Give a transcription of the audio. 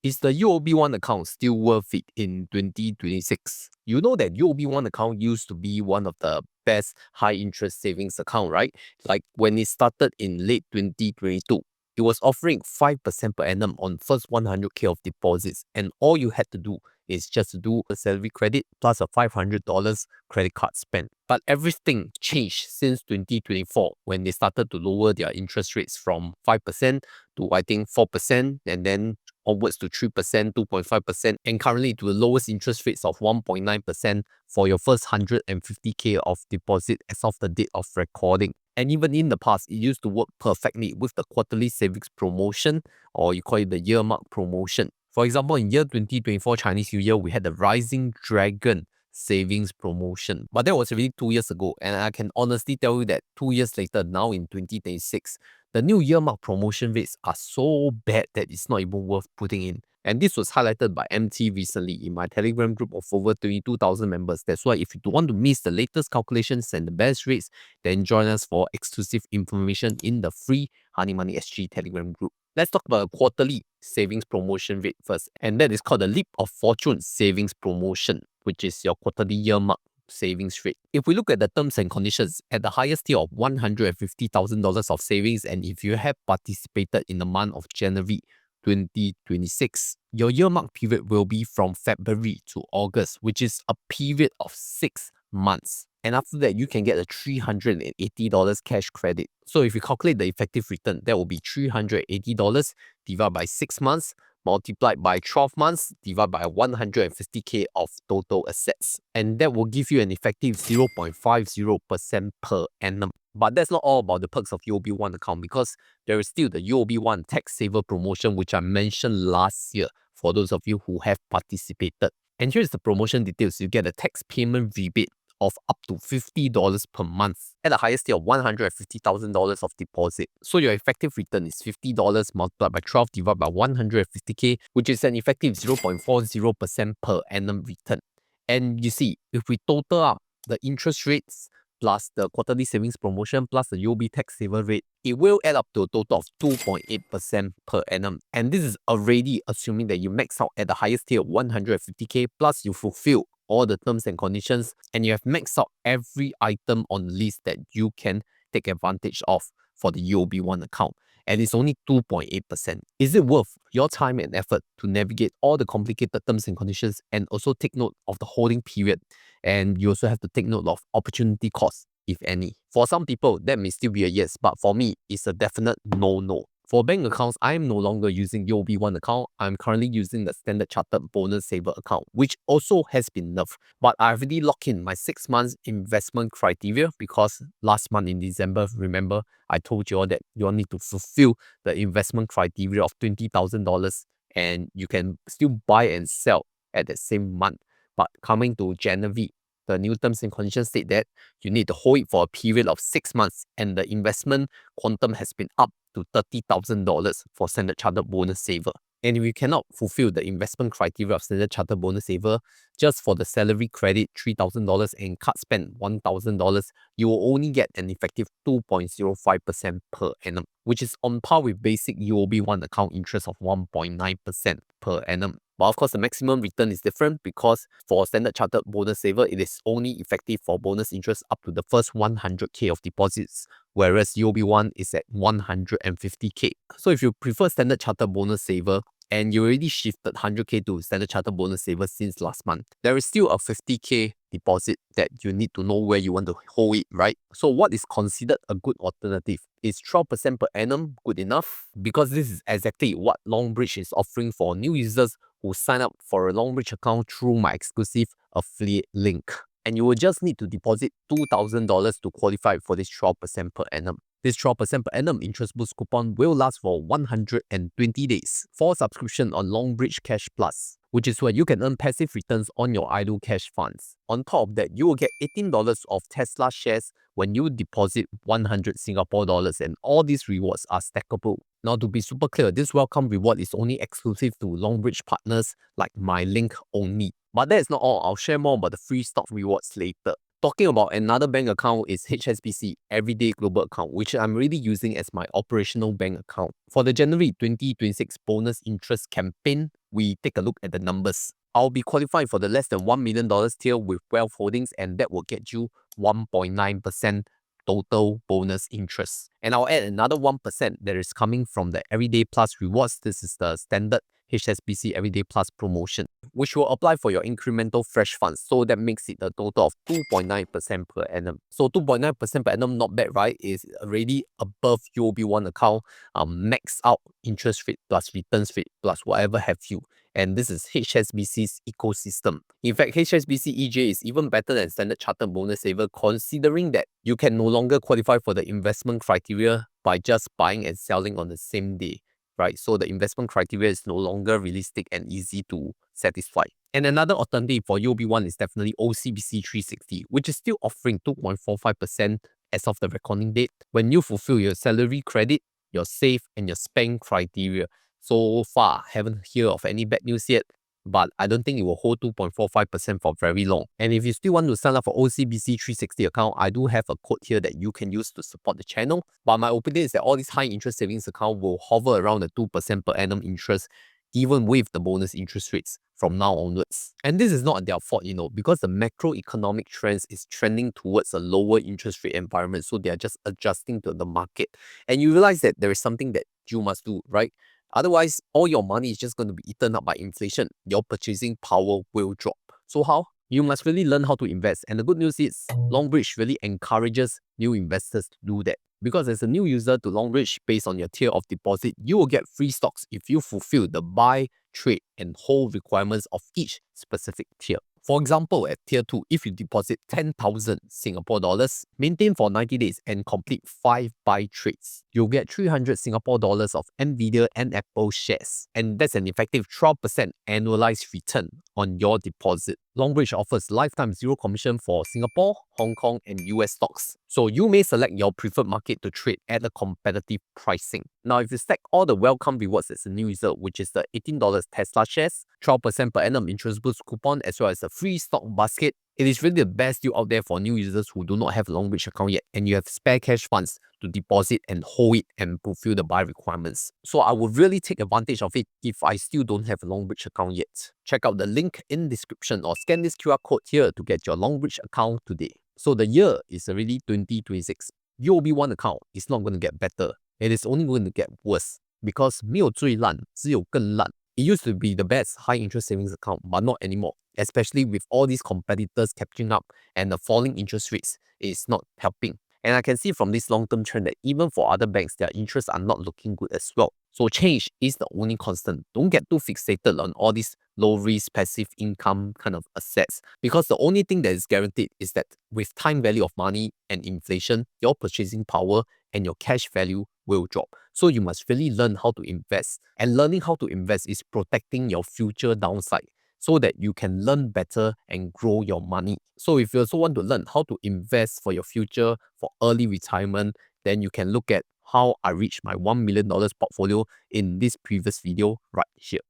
Is the UOB One account still worth it in 2026? You know that UOB One account used to be one of the best high interest savings account, right? Like when it started in late 2022, it was offering 5% per annum on first 100K of deposits, and all you had to do is just to do a salary credit plus a $500 credit card spend. But everything changed since 2024 when they started to lower their interest rates from 5% to I think 4%, and then onwards to 3%, 2.5%, and currently to the lowest interest rates of 1.9% for your first 150K of deposit as of the date of recording. And even in the past, it used to work perfectly with the quarterly savings promotion, or you call it the earmark promotion. For example, in year 2024 Chinese New Year, we had the Rising Dragon savings promotion. But that was already 2 years ago, and I can honestly tell you that 2 years later, now in 2026, the new earmark promotion rates are so bad that it's not even worth putting in. And this was highlighted by MT recently in my Telegram group of over 22,000 members. That's why if you don't want to miss the latest calculations and the best rates, then join us for exclusive information in the free Honey Money SG Telegram group. Let's talk about a quarterly savings promotion rate first, and that is called the Leap of Fortune savings promotion, which is your quarterly earmark savings rate. If we look at the terms and conditions, at the highest tier of $150,000 of savings, and if you have participated in the month of January 2026, your earmark period will be from February to August, which is a period of 6 months. And after that, you can get a $380 cash credit. So if you calculate the effective return, that will be $380 divided by 6 months, multiplied by 12 months, divided by 150K of total assets. And that will give you an effective 0.50% per annum. But that's not all about the perks of UOB One account, because there is still the UOB One Tax Saver promotion, which I mentioned last year for those of you who have participated. And here's the promotion details. You get a tax payment rebate of up to $50 per month at the highest tier of $150,000 of deposit. So your effective return is $50 multiplied by 12 divided by 150K, which is an effective 0.40% per annum return. And you see, if we total up the interest rates plus the quarterly savings promotion plus the UOB Tax Saver rate, it will add up to a total of 2.8% per annum. And this is already assuming that you max out at the highest tier of 150K plus you fulfill all the terms and conditions, and you have maxed out every item on the list that you can take advantage of for the UOB One account. And it's only 2.8%. Is it worth your time and effort to navigate all the complicated terms and conditions and also take note of the holding period? And you also have to take note of opportunity cost, if any. For some people, that may still be a yes, but for me, it's a definite no. For bank accounts, I am no longer using UOB One account. I'm currently using the Standard Chartered Bonus Saver account, which also has been nerfed. But I already locked in my 6 months investment criteria, because last month in December, remember, I told you all that you all need to fulfill the investment criteria of $20,000, and you can still buy and sell at the same month. But coming to January, the new terms and conditions state that you need to hold it for a period of 6 months, and the investment quantum has been up to $30,000 for Standard Chartered Bonus Saver. And if you cannot fulfill the investment criteria of Standard Chartered Bonus Saver, just for the salary credit $3,000 and card spend $1,000, you will only get an effective 2.05% per annum, which is on par with basic UOB One account interest of 1.9% per annum. But of course, the maximum return is different, because for Standard Chartered Bonus Saver, it is only effective for bonus interest up to the first 100K of deposits, whereas UOB One is at 150K. So if you prefer Standard Chartered Bonus Saver, and you already shifted 100K to Standard Chartered Bonus Saver since last month, there is still a 50K deposit that you need to know where you want to hold it, right? So what is considered a good alternative? Is 12% per annum good enough? Because this is exactly what Longbridge is offering for new users who sign up for a Longbridge account through my exclusive affiliate link. And you will just need to deposit $2,000 to qualify for this 12% per annum. This 12% per annum interest boost coupon will last for 120 days for subscription on Longbridge Cash Plus, which is where you can earn passive returns on your idle cash funds. On top of that, you will get $18 of Tesla shares when you deposit 100 Singapore dollars, and all these rewards are stackable. Now, to be super clear, this welcome reward is only exclusive to Longbridge partners like my link only. But that is not all. I'll share more about the free stock rewards later. Talking about another bank account is HSBC Everyday Global Account, which I'm really using as my operational bank account. For the January 2026 bonus interest campaign, we take a look at the numbers. I'll be qualifying for the less than $1 million tier with wealth holdings, and that will get you 1.9% total bonus interest. And I'll add another 1% that is coming from the Everyday Plus rewards. This is the standard HSBC Everyday Plus promotion, which will apply for your incremental fresh funds. So that makes it a total of 2.9% per annum. So 2.9% per annum, not bad, right? Is already above UOB One account, max out interest rate plus returns rate plus whatever have you. And this is HSBC's ecosystem. In fact, HSBC EJ is even better than Standard Chartered Bonus Saver, considering that you can no longer qualify for the investment criteria by just buying and selling on the same day, right? So the investment criteria is no longer realistic and easy to satisfy. And another alternative for UOB One is definitely OCBC 360, which is still offering 2.45% as of the recording date when you fulfill your salary credit, your save, and your spend criteria. So far, haven't heard of any bad news yet, but I don't think it will hold 2.45% for very long. And if you still want to sign up for OCBC 360 account, I do have a code here that you can use to support the channel. But my opinion is that all these high interest savings account will hover around the 2% per annum interest, even with the bonus interest rates from now onwards. And this is not their fault, because the macroeconomic trends is trending towards a lower interest rate environment. So they are just adjusting to the market. And you realize that there is something that you must do, right? Otherwise, all your money is just going to be eaten up by inflation. Your purchasing power will drop. So how? You must really learn how to invest. And the good news is, Longbridge really encourages new investors to do that. Because as a new user to Longbridge, based on your tier of deposit, you will get free stocks if you fulfill the buy, trade, and hold requirements of each specific tier. For example, at Tier 2, if you deposit 10,000 Singapore dollars, maintain for 90 days and complete 5 buy trades, you'll get 300 Singapore dollars of Nvidia and Apple shares. And that's an effective 12% annualized return on your deposit. Longbridge offers lifetime zero commission for Singapore, Hong Kong, and US stocks. So you may select your preferred market to trade at a competitive pricing. Now, if you stack all the welcome rewards as a new user, which is the $18 Tesla shares, 12% per annum interest boost coupon, as well as a free stock basket, it is really the best deal out there for new users who do not have a Longbridge account yet, and you have spare cash funds to deposit and hold it and fulfill the buy requirements. So I would really take advantage of it if I still don't have a Longbridge account yet. Check out the link in description or scan this QR code here to get your Longbridge account today. So the year is already 2026. UOB One account is not going to get better. It is only going to get worse because 没有最烂，只有更烂. It used to be the best high interest savings account, but not anymore. Especially with all these competitors catching up and the falling interest rates is not helping. And I can see from this long-term trend that even for other banks, their interests are not looking good as well. So change is the only constant. Don't get too fixated on all these low-risk, passive income kind of assets, because the only thing that is guaranteed is that with time value of money and inflation, your purchasing power and your cash value will drop. So you must really learn how to invest. And learning how to invest is protecting your future downside, so that you can learn better and grow your money. So if you also want to learn how to invest for your future, for early retirement, then you can look at how I reached my $1 million portfolio in this previous video right here.